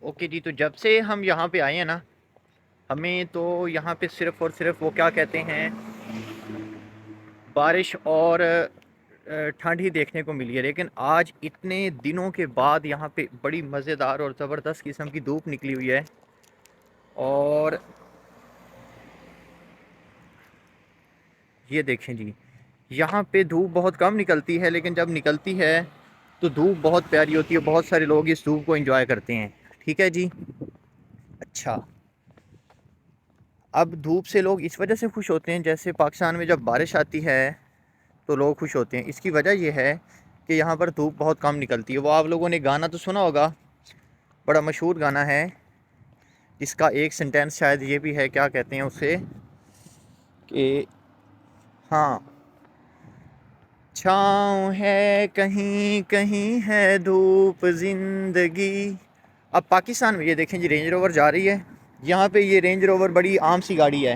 Okay जी, तो जब से हम यहाँ पे आए हैं ना, हमें तो यहाँ पे सिर्फ़ और सिर्फ़ वो क्या कहते हैं, बारिश और ठंड ही देखने को मिली है। लेकिन आज इतने दिनों के बाद यहाँ पे बड़ी मज़ेदार और ज़बरदस्त किस्म की धूप निकली हुई है। और ये देखें जी, यहाँ पे धूप बहुत कम निकलती है, लेकिन जब निकलती है तो धूप बहुत प्यारी होती है। बहुत सारे लोग इस धूप को एंजॉय करते हैं। ठीक है जी। अच्छा, अब धूप से लोग इस वजह से खुश होते हैं, जैसे पाकिस्तान में जब बारिश आती है तो लोग खुश होते हैं। इसकी वजह यह है कि यहाँ पर धूप बहुत कम निकलती है। वो आप लोगों ने गाना तो सुना होगा, बड़ा मशहूर गाना है, इसका एक सेंटेंस शायद ये भी है, क्या कहते हैं उसे, कि हाँ, छाँव है कहीं कहीं है धूप ज़िंदगी। अब पाकिस्तान में ये देखें जी, रेंज रोवर जा रही है। यहाँ पे ये रेंज रोवर बड़ी आम सी गाड़ी है।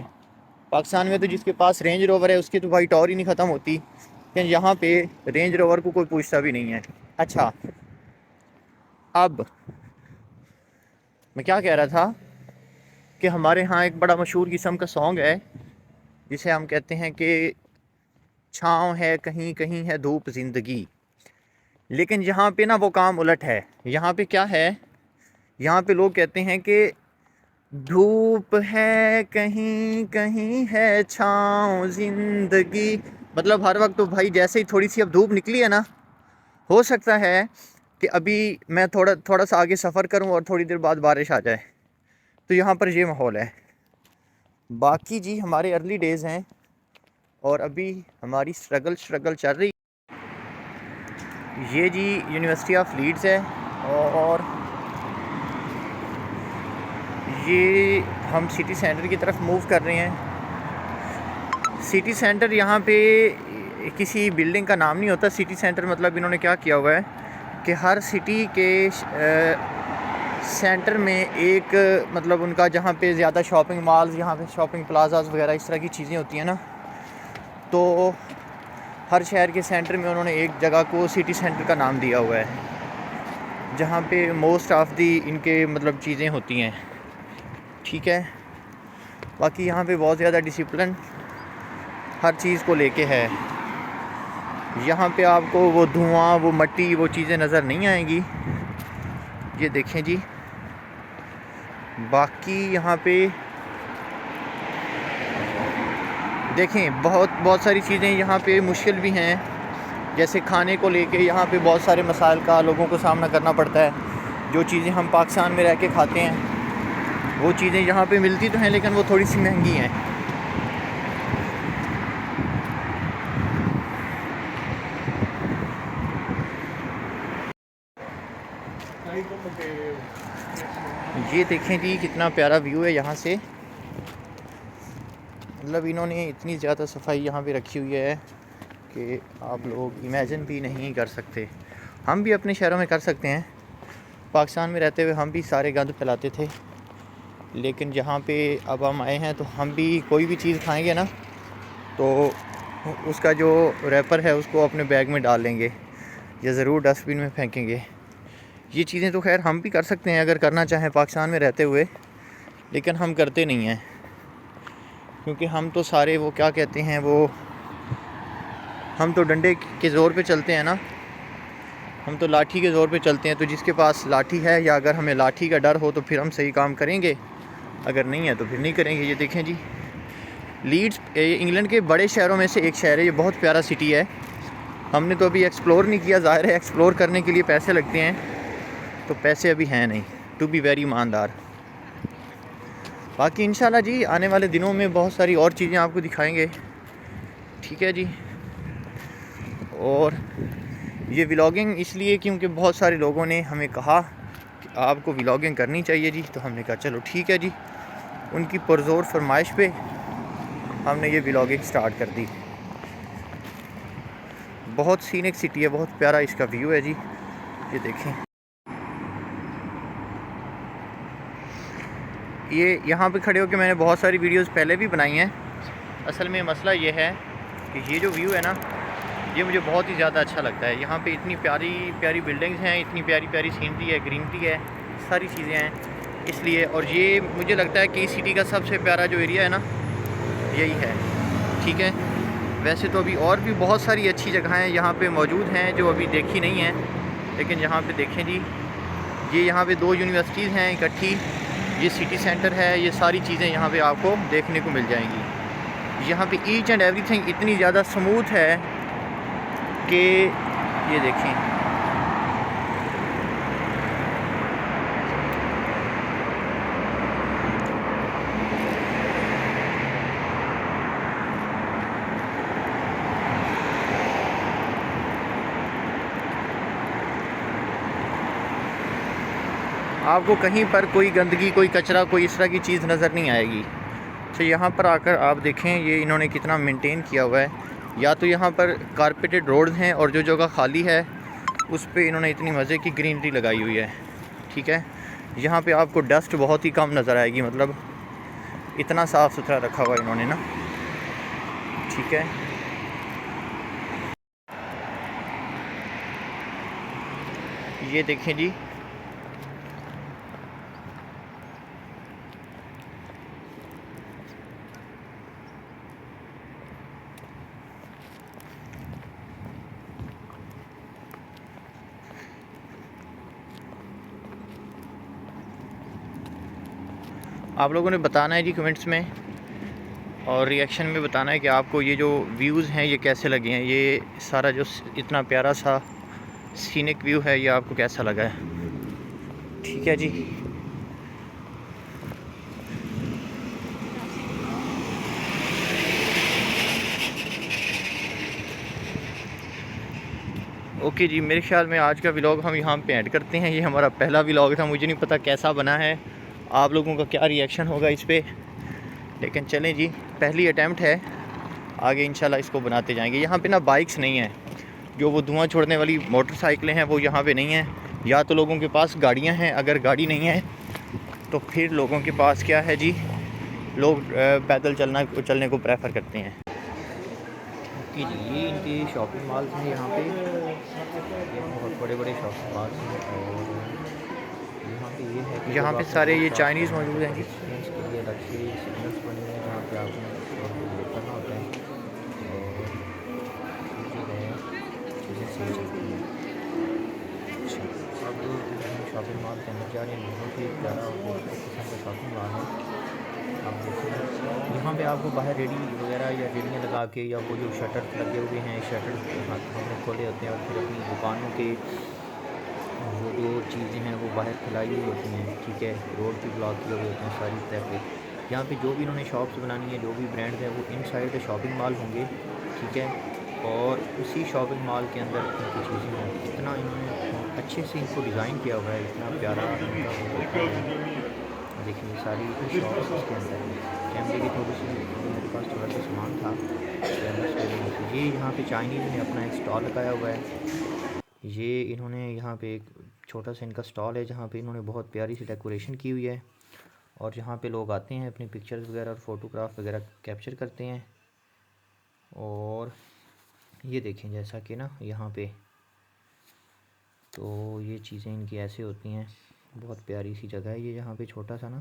पाकिस्तान में तो जिसके पास रेंज रोवर है उसकी तो भाई टौर ही नहीं ख़त्म होती, लेकिन यहाँ पे रेंज रोवर को कोई पूछता भी नहीं है। अच्छा, अब मैं क्या कह रहा था कि हमारे यहाँ एक बड़ा मशहूर किस्म का सॉन्ग है, जिसे हम कहते हैं कि छाँव है कहीं कहीं है धूप ज़िंदगी। लेकिन यहाँ पे ना वो काम उलट है। यहाँ पे क्या है, यहाँ पे लोग कहते हैं कि धूप है कहीं कहीं है छाँव ज़िंदगी। मतलब हर वक्त तो भाई जैसे ही थोड़ी सी अब धूप निकली है ना, हो सकता है कि अभी मैं थोड़ा थोड़ा सा आगे सफ़र करूं और थोड़ी देर बाद बारिश आ जाए। तो यहाँ पर ये माहौल है। बाकी जी हमारे अर्ली डेज़ हैं और अभी हमारी स्ट्रगल चल रही। ये जी यूनिवर्सिटी ऑफ लीड्स है और ये हम सिटी सेंटर की तरफ मूव कर रहे हैं। सिटी सेंटर यहाँ पे किसी बिल्डिंग का नाम नहीं होता। सिटी सेंटर मतलब इन्होंने क्या किया हुआ है कि हर सिटी के सेंटर में एक, मतलब उनका जहाँ पे ज़्यादा शॉपिंग मॉल्स, यहाँ पे शॉपिंग प्लाजाज वगैरह इस तरह की चीज़ें होती हैं ना, तो हर शहर के सेंटर में उन्होंने एक जगह को सिटी सेंटर का नाम दिया हुआ है, जहाँ पे मोस्ट ऑफ़ दी इनके मतलब चीज़ें होती हैं। ठीक है। बाकी यहाँ पे बहुत ज़्यादा डिसिप्लिन हर चीज़ को लेके है। यहाँ पे आपको वो धुआं, वो मट्टी, वो चीज़ें नज़र नहीं आएंगी। ये देखें जी। बाकी यहाँ पे देखें बहुत सारी चीज़ें यहाँ पे मुश्किल भी हैं, जैसे खाने को लेके यहाँ पे बहुत सारे मसाइल का लोगों को सामना करना पड़ता है। जो चीज़ें हम पाकिस्तान में रह के खाते हैं वो चीज़ें यहाँ पे मिलती तो हैं, लेकिन वो थोड़ी सी महंगी हैं। ये देखें जी कितना प्यारा व्यू है यहाँ से। मतलब इन्होंने इतनी ज़्यादा सफाई यहाँ पे रखी हुई है कि आप लोग इमेजिन भी नहीं कर सकते। हम भी अपने शहरों में कर सकते हैं। पाकिस्तान में रहते हुए हम भी सारे गंद फैलाते थे, लेकिन जहाँ पे अब हम आए हैं तो हम भी कोई भी चीज़ खाएंगे ना, तो उसका जो रैपर है उसको अपने बैग में डाल लेंगे या ज़रूर डस्टबिन में फेंकेंगे। ये चीज़ें तो खैर हम भी कर सकते हैं अगर करना चाहें पाकिस्तान में रहते हुए, लेकिन हम करते नहीं हैं, क्योंकि हम तो सारे वो क्या कहते हैं, वो हम तो डंडे के ज़ोर पे चलते हैं ना, हम तो लाठी के ज़ोर पे चलते हैं। तो जिसके पास लाठी है या अगर हमें लाठी का डर हो तो फिर हम सही काम करेंगे, अगर नहीं है तो फिर नहीं करेंगे। ये देखें जी, लीड्स इंग्लैंड के बड़े शहरों में से एक शहर है। ये बहुत प्यारा सिटी है। हमने तो अभी एक्सप्लोर नहीं किया, ज़ाहिर है एक्सप्लोर करने के लिए पैसे लगते हैं, तो पैसे अभी हैं नहीं, टू बी वेरी ईमानदार। बाकी इंशाल्लाह जी आने वाले दिनों में बहुत सारी और चीज़ें आपको दिखाएंगे। ठीक है जी। और ये व्लॉगिंग इसलिए क्योंकि बहुत सारे लोगों ने हमें कहा कि आपको व्लॉगिंग करनी चाहिए जी, तो हमने कहा चलो ठीक है जी। उनकी पुरज़ोर फरमाइश पे हमने ये व्लॉगिंग स्टार्ट कर दी। बहुत सीनिक सिटी है, बहुत प्यारा इसका व्यू है जी। ये देखें, ये यहाँ पे खड़े होकर मैंने बहुत सारी वीडियोस पहले भी बनाई हैं। असल में मसला ये है कि ये जो व्यू है ना, ये मुझे बहुत ही ज़्यादा अच्छा लगता है। यहाँ पे इतनी प्यारी प्यारी बिल्डिंग्स हैं, इतनी प्यारी प्यारी सीनरी है, ग्रीनरी है, सारी चीज़ें हैं इसलिए। और ये मुझे लगता है कि सिटी का सबसे प्यारा जो एरिया है ना यही है, ठीक है। वैसे तो अभी और भी बहुत सारी अच्छी जगहें यहाँ पे मौजूद हैं जो अभी देखी नहीं हैं, लेकिन यहाँ पे देखें जी, ये यहाँ पे 2 यूनिवर्सिटीज़ हैं इकट्ठी, ये सिटी सेंटर है, ये सारी चीज़ें यहाँ पे आपको देखने को मिल जाएंगी। यहाँ पे ईच एंड एवरीथिंग इतनी ज़्यादा स्मूथ है कि ये देखें, आपको कहीं पर कोई गंदगी, कोई कचरा, कोई इस तरह की चीज़ नज़र नहीं आएगी। तो यहाँ पर आकर आप देखें ये इन्होंने कितना मेंटेन किया हुआ है। या तो यहाँ पर कारपेटेड रोड्स हैं और जो जगह खाली है उस पे इन्होंने इतनी मज़े की ग्रीनरी लगाई हुई है, ठीक है। यहाँ पे आपको डस्ट बहुत ही कम नज़र आएगी, मतलब इतना साफ़ सुथरा रखा हुआ इन्होंने ना, ठीक है। ये देखें जी, आप लोगों ने बताना है जी कमेंट्स में और रिएक्शन में बताना है कि आपको ये जो व्यूज़ हैं ये कैसे लगे हैं। ये सारा जो इतना प्यारा सा सीनिक व्यू है ये आपको कैसा लगा है, ठीक है जी। ओके जी, मेरे ख्याल में आज का व्लॉग हम यहाँ पे ऐड करते हैं। ये हमारा पहला व्लॉग था, मुझे नहीं पता कैसा बना है, आप लोगों का क्या रिएक्शन होगा इस पर, लेकिन चलें जी, पहली अटैम्प्ट है, आगे इंशाल्लाह इसको बनाते जाएंगे। यहाँ पे ना बाइक्स नहीं हैं, जो वो धुआं छोड़ने वाली मोटरसाइकिलें हैं वो यहाँ पे नहीं हैं। या तो लोगों के पास गाड़ियाँ हैं, अगर गाड़ी नहीं है तो फिर लोगों के पास क्या है जी, लोग पैदल चलने को प्रेफर करते हैं। ओके जी, ये इनके शॉपिंग मॉल्स हैं यहाँ पे, ये बहुत बड़े बड़े शॉपिंग मॉल्स हैं। और यहाँ पे ये है कि यहाँ पे सारे ये चाइनीज़ मौजूद हैं जी, इसके लिए अलग से सिग्नल्स बने हुए हैं, जहाँ पे आपने वेट करना होता है और चीज़ें सही चलती हैं। अच्छा, अब शॉपिंग मॉल के अंदर जा रहे हैं, बहुत ही प्यारा और बहुत किस्म का शॉपिंग मॉल है। आप देखें यहाँ पे आपको बाहर रेडी वगैरह या रेडियाँ लगा के, या वो जो शटर लगे हुए हैं, शटर हमने खोले होते हैं और फिर अपनी दुकानों के वो जो चीज़ें हैं वो बाहर फैलाई हुई होती हैं, ठीक है। रोड भी ब्लॉक किए हुए होते हैं सारी तरह पे। यहाँ पे जो भी इन्होंने शॉप्स बनानी है, जो भी ब्रांड है, वो इनसाइड शॉपिंग मॉल होंगे, ठीक है। और उसी शॉपिंग मॉल के अंदर इनकी चीज़ें हैं। इतना इन्होंने अच्छे से इनको डिज़ाइन किया हुआ है, इतना प्यारा देखिए सारी शॉप्स इसके अंदर है। कैमरे की थोड़ी सी मेरे पास थोड़ा सा सामान था, ये यहाँ पे चाइनीज़ ने अपना एक स्टॉल लगाया हुआ है। ये इन्होंने यहाँ पे एक छोटा सा इनका स्टॉल है, जहाँ पे इन्होंने बहुत प्यारी सी डेकोरेशन की हुई है और यहाँ पे लोग आते हैं अपनी पिक्चर्स वगैरह और फ़ोटोग्राफ वगैरह कैप्चर करते हैं। और ये देखें जैसा कि ना यहाँ पे तो ये चीज़ें इनकी ऐसे होती हैं, बहुत प्यारी सी जगह है ये, यहाँ पे छोटा सा ना,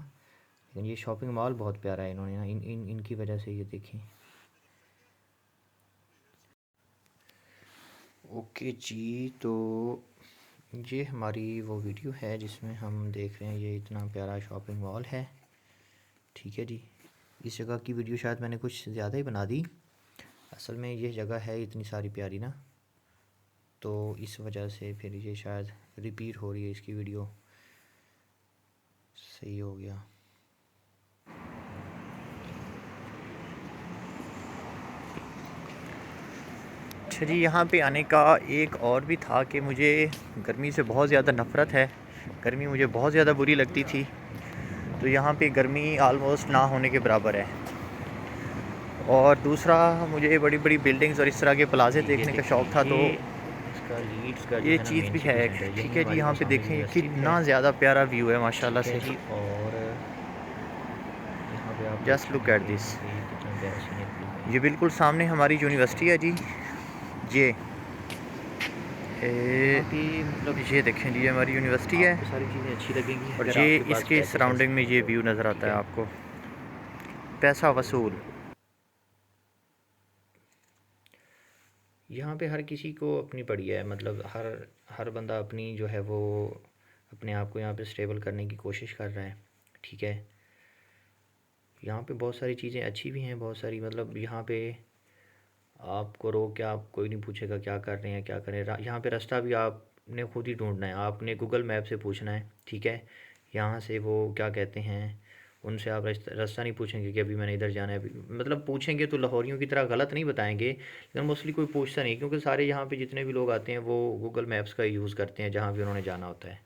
लेकिन ये शॉपिंग मॉल बहुत प्यारा है इन्होंने ना, इनकी वजह से ये देखें। ओके जी, तो ये हमारी वो वीडियो है जिसमें हम देख रहे हैं ये इतना प्यारा शॉपिंग मॉल है, ठीक है जी। इस जगह की वीडियो शायद मैंने कुछ ज़्यादा ही बना दी, असल में ये जगह है इतनी सारी प्यारी ना, तो इस वजह से फिर ये शायद रिपीट हो रही है इसकी वीडियो। सही हो गया। अच्छा जी, यहाँ पे आने का एक और भी था कि मुझे गर्मी से बहुत ज़्यादा नफ़रत है, गर्मी मुझे बहुत ज़्यादा बुरी लगती थी, तो यहाँ पे गर्मी आलमोस्ट ना होने के बराबर है। और दूसरा, मुझे बड़ी बड़ी बिल्डिंग्स और इस तरह के प्लाजे देखने का शौक़ था, तो ये चीज़ भी है, ठीक है जी। यहाँ पे देखें कितना ज़्यादा प्यारा व्यू है माशाल्लाह से, और जस्ट लुक एट दिस, ये बिल्कुल सामने हमारी यूनिवर्सिटी है जी। मतलब ये देखें जी, हमारी यूनिवर्सिटी है आपको सारी चीज़ें अच्छी लगेंगी और अगर ये आपके पास इसके पैसे सराउंडिंग में हैं ये तो। व्यू नज़र ठीक आता है है। आपको, पैसा वसूल। यहाँ पे हर किसी को अपनी पड़ी है, मतलब हर हर बंदा अपनी जो है वो अपने आप को यहाँ पे स्टेबल करने की कोशिश कर रहा है। ठीक है। यहाँ पे बहुत सारी चीज़ें अच्छी भी हैं, बहुत सारी, मतलब यहाँ पे आपको रोक के आप कोई नहीं पूछेगा क्या कर रहे हैं क्या करें। यहाँ पे रास्ता भी आपने खुद ही ढूंढना है, आपने गूगल मैप से पूछना है। ठीक है। यहाँ से वो क्या कहते हैं, उनसे आप रास्ता नहीं पूछेंगे कि अभी मैंने इधर जाना है। मतलब पूछेंगे तो लाहौरियों की तरह गलत नहीं बताएंगे, लेकिन मोस्टली कोई पूछता नहीं, क्योंकि सारे यहाँ पे जितने भी लोग आते हैं वो गूगल मैप्स का यूज़ करते हैं जहाँ भी उन्होंने जाना होता है।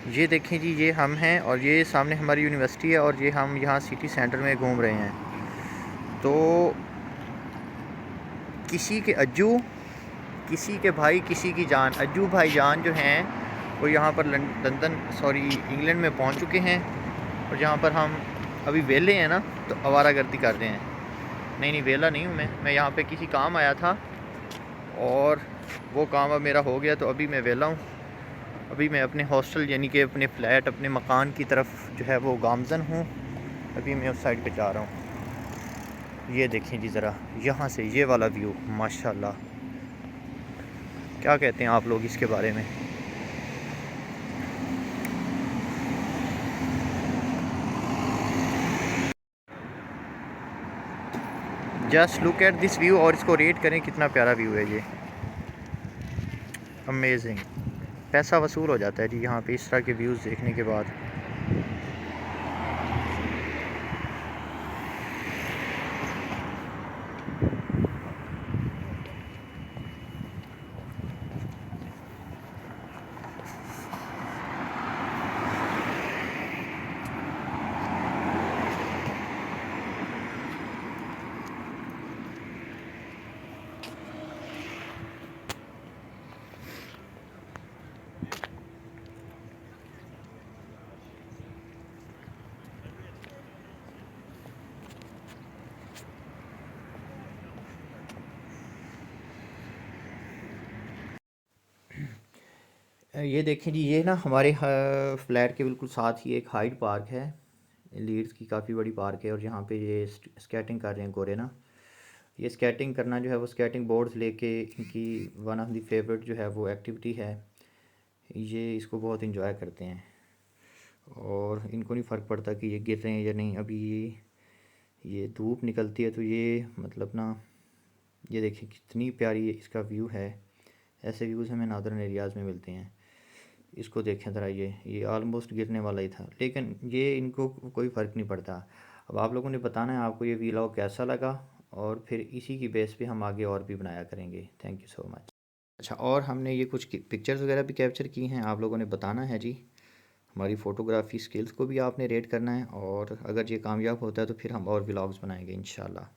ये देखें जी, ये हम हैं और ये सामने हमारी यूनिवर्सिटी है और ये हम यहाँ सिटी सेंटर में घूम रहे हैं। तो किसी के अज्जू, किसी के भाई, किसी की जान। अज्जू भाई जान जो हैं वो यहाँ पर लंदन सॉरी इंग्लैंड में पहुँच चुके हैं और यहाँ पर हम अभी वेले हैं ना, तो आवारागर्दी कर रहे हैं। नहीं वेला नहीं हूँ मैं यहाँ पे किसी काम आया था और वो काम अब मेरा हो गया, तो अभी मैं वेला हूँ। अभी मैं अपने हॉस्टल यानी कि अपने फ़्लैट, अपने मकान की तरफ जो है वो गामज़न हूँ। अभी मैं उस साइड पे जा रहा हूँ। ये देखें जी ज़रा यहाँ से ये वाला व्यू, माशाल्लाह। क्या कहते हैं आप लोग इसके बारे में? Just look at this view और इसको रेट करें कितना प्यारा व्यू है ये, अमेजिंग। पैसा वसूल हो जाता है जी यहाँ पे इस तरह के व्यूज़ देखने के बाद। ये देखें जी, ये ना हमारे फ्लैट के बिल्कुल साथ ही एक हाइड पार्क है। लीड्स की काफ़ी बड़ी पार्क है और यहाँ पे ये स्केटिंग कर रहे हैं गोरे ना। ये स्केटिंग करना जो है वो स्केटिंग बोर्ड्स लेके इनकी वन ऑफ द फेवरेट जो है वो एक्टिविटी है। ये इसको बहुत इंजॉय करते हैं और इनको नहीं फ़र्क पड़ता कि ये गिर रहे हैं या नहीं। अभी ये धूप निकलती है तो ये मतलब ना, ये देखिए कितनी प्यारी इसका व्यू है। ऐसे व्यूज़ हमें नॉर्दर्न एरियाज़ में मिलते हैं। इसको देखें ज़रा, ये ऑलमोस्ट गिरने वाला ही था, लेकिन ये इनको कोई फ़र्क नहीं पड़ता। अब आप लोगों ने बताना है आपको ये वीलॉग कैसा लगा और फिर इसी की बेस पे हम आगे और भी बनाया करेंगे। Thank you so much. अच्छा, और हमने ये कुछ पिक्चर्स वगैरह भी कैप्चर की हैं, आप लोगों ने बताना है जी। हमारी फ़ोटोग्राफ़ी स्किल्स को भी आपने रेट करना है और अगर ये कामयाब होता है तो फिर हम और व्लॉग्स बनाएंगे इंशाल्लाह।